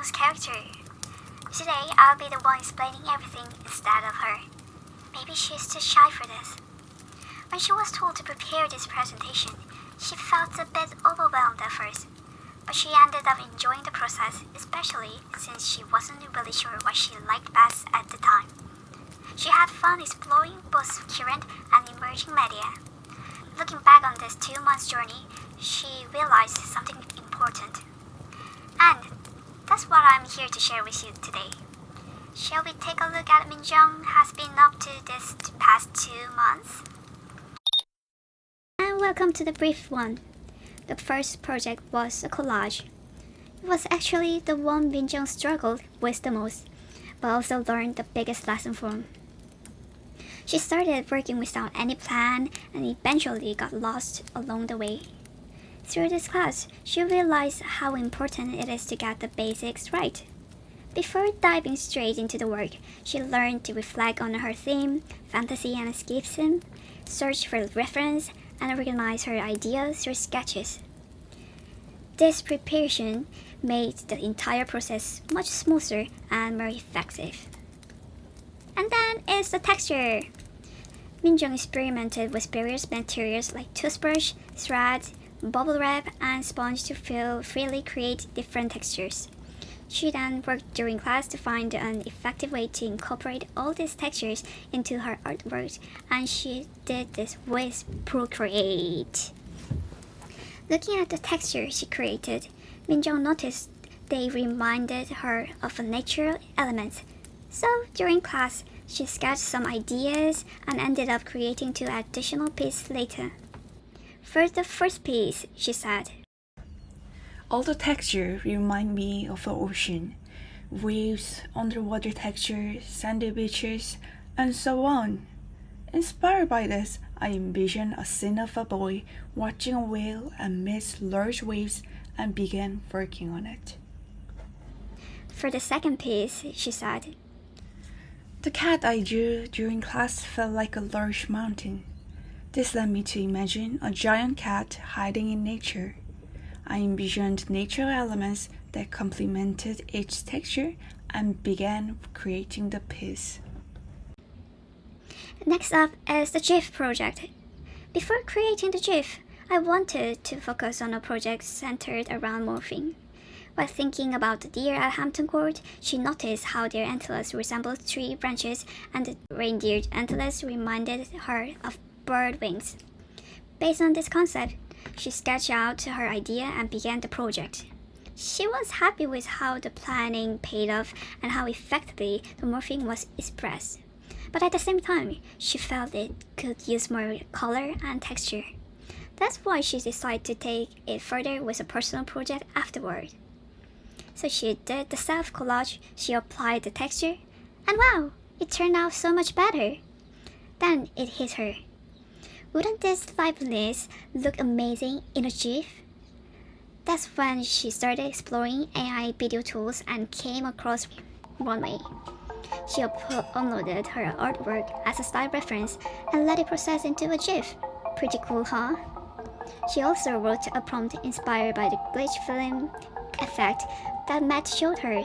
Minjeong's character. Today, I'll be the one explaining everything instead of her. Maybe she's too shy for this. When she was told to prepare this presentation, she felt a bit overwhelmed at first, but she ended up enjoying the process, especially since she wasn't really sure what she liked best at the time. She had fun exploring both current and emerging media. Looking back on this 2 month journey, she realized something important. And that's what I'm here to share with you today. Shall we take a look at Minjeong has been up to this past 2 months? And welcome to the brief one. The first project was a collage. It was actually the one Minjeong struggled with the most, but also learned the biggest lesson from. She started working without any plan and eventually got lost along the way. Through this class, she realized how important it is to get the basics right. Before diving straight into the work, she learned to reflect on her theme, fantasy and escapism, search for reference, and organize her ideas through sketches. This preparation made the entire process much smoother and more effective. And then is the texture. Minjeong experimented with various materials like toothbrush, thread, bubble wrap, and sponge to freely create different textures. She then worked during class to find an effective way to incorporate all these textures into her artwork, and she did this with Procreate. Looking at the textures she created, Minjeong noticed they reminded her of a natural element. So during class, she sketched some ideas and ended up creating 2 additional pieces later. For the first piece, she said, "All the texture remind me of the ocean, waves, underwater texture, sandy beaches, and so on. Inspired by this, I envisioned a scene of a boy watching a whale amidst large waves and began working on it." For the second piece, she said, "The cat I drew during class felt like a large mountain. This led me to imagine a giant cat hiding in nature. I envisioned natural elements that complemented each texture and began creating the piece." Next up is the GIF project. Before creating the GIF, I wanted to focus on a project centered around morphing. While thinking about the deer at Hampton Court, she noticed how their antlers resembled tree branches and the reindeer antlers reminded her of bird wings. Based on this concept, she sketched out her idea and began the project. She was happy with how the planning paid off and how effectively the morphing was expressed. But at the same time, she felt it could use more color and texture. That's why she decided to take it further with a personal project afterward. So she did the self-collage, she applied the texture, and wow, it turned out so much better. Then it hit her. Wouldn't this liveliness look amazing in a GIF? That's when she started exploring AI video tools and came across Runway. She uploaded her artwork as a style reference and let it process into a GIF. Pretty cool, huh? She also wrote a prompt inspired by the glitch film effect that Matt showed her.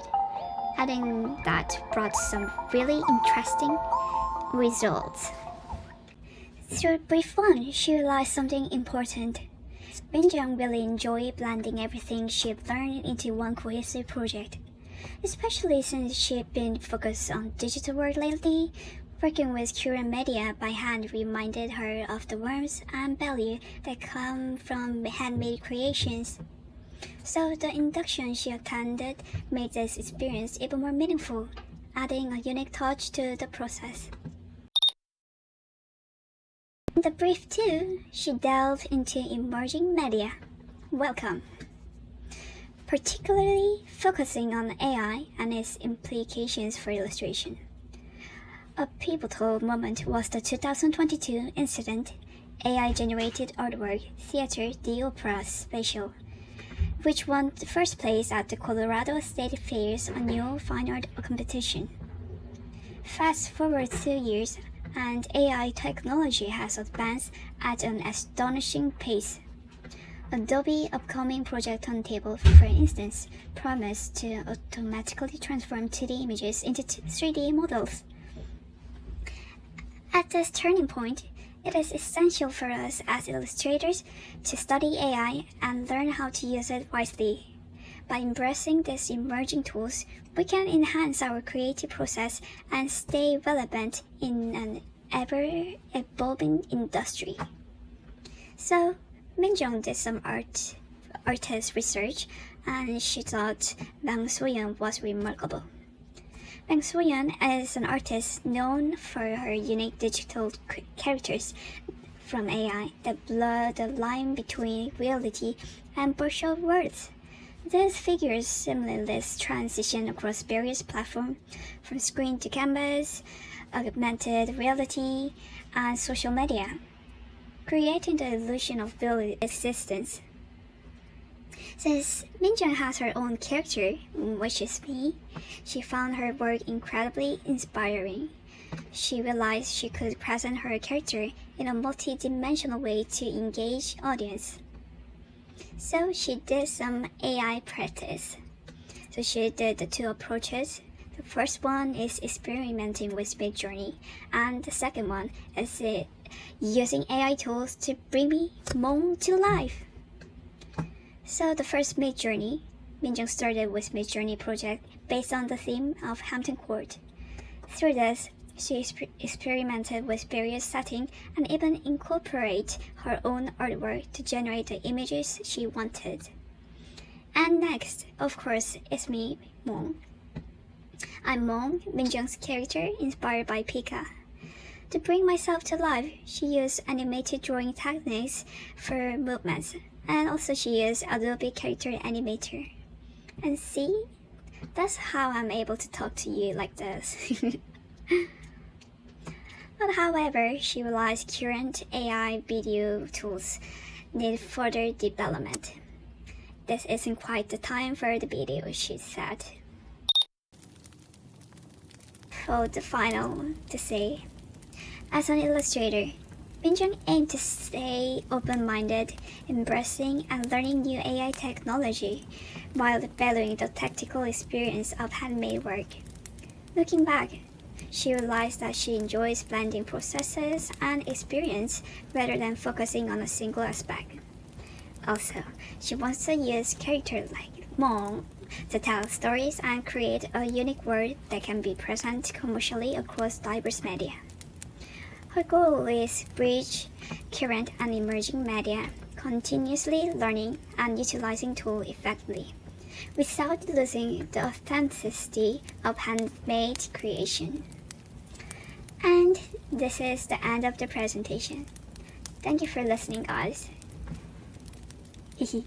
Adding that brought some really interesting results. Through brief one, she realized something important. Minjeong really enjoyed blending everything she learned into one cohesive project. Especially since she'd been focused on digital work lately, working with current media by hand reminded her of the warmth and value that come from handmade creations. So the induction she attended made this experience even more meaningful, adding a unique touch to the process. In the brief 2, she delved into emerging media. Welcome. Particularly focusing on AI and its implications for illustration. A pivotal moment was the 2022 incident, AI-generated artwork Theater the Opera Spatial, which won the first place at the Colorado State Fair's annual fine art competition. Fast forward 2 years, and AI technology has advanced at an astonishing pace. Adobe upcoming project Turntable, for instance, promised to automatically transform 2D images into 3D models. At this turning point, it is essential for us as illustrators to study AI and learn how to use it wisely. By embracing these emerging tools, we can enhance our creative process and stay relevant in an ever-evolving industry. So, Minjung did some artist research, and she thought Bang Soyeon was remarkable. Bang Soyeon is an artist known for her unique digital characters from AI that blur the line between reality and virtual worlds. These figures seamlessly transition across various platforms, from screen to canvas, augmented reality, and social media, creating the illusion of real existence. Since Minjung has her own character, which is me, she found her work incredibly inspiring. She realized she could present her character in a multi-dimensional way to engage audience. So she did some AI practice. So she did the two approaches. The first one is experimenting with Midjourney, and the second one is using AI tools to bring Mong to life. So the first Midjourney, Minjung started with Midjourney project based on the theme of Hampton Court. Through this, she experimented with various settings and even incorporated her own artwork to generate the images she wanted. And next, of course, is me, Mong. I'm Mong, Minjung's character inspired by Pika. To bring myself to life, she used animated drawing techniques for movements, and also she used Adobe Character Animator. And see, that's how I'm able to talk to you like this. But however, she realized current AI video tools need further development. This isn't quite the time for the video, she said. For the final to say, as an illustrator, Minjung aimed to stay open-minded, embracing and learning new AI technology, while valuing the tactical experience of handmade work. Looking back, she realized that she enjoys blending processes and experience rather than focusing on a single aspect. Also, she wants to use characters like Mong to tell stories and create a unique world that can be present commercially across diverse media. Her goal is to bridge current and emerging media, continuously learning and utilizing tools effectively, without losing the authenticity of handmade creation. And this is the end of the presentation. Thank you for listening, guys. Hehe.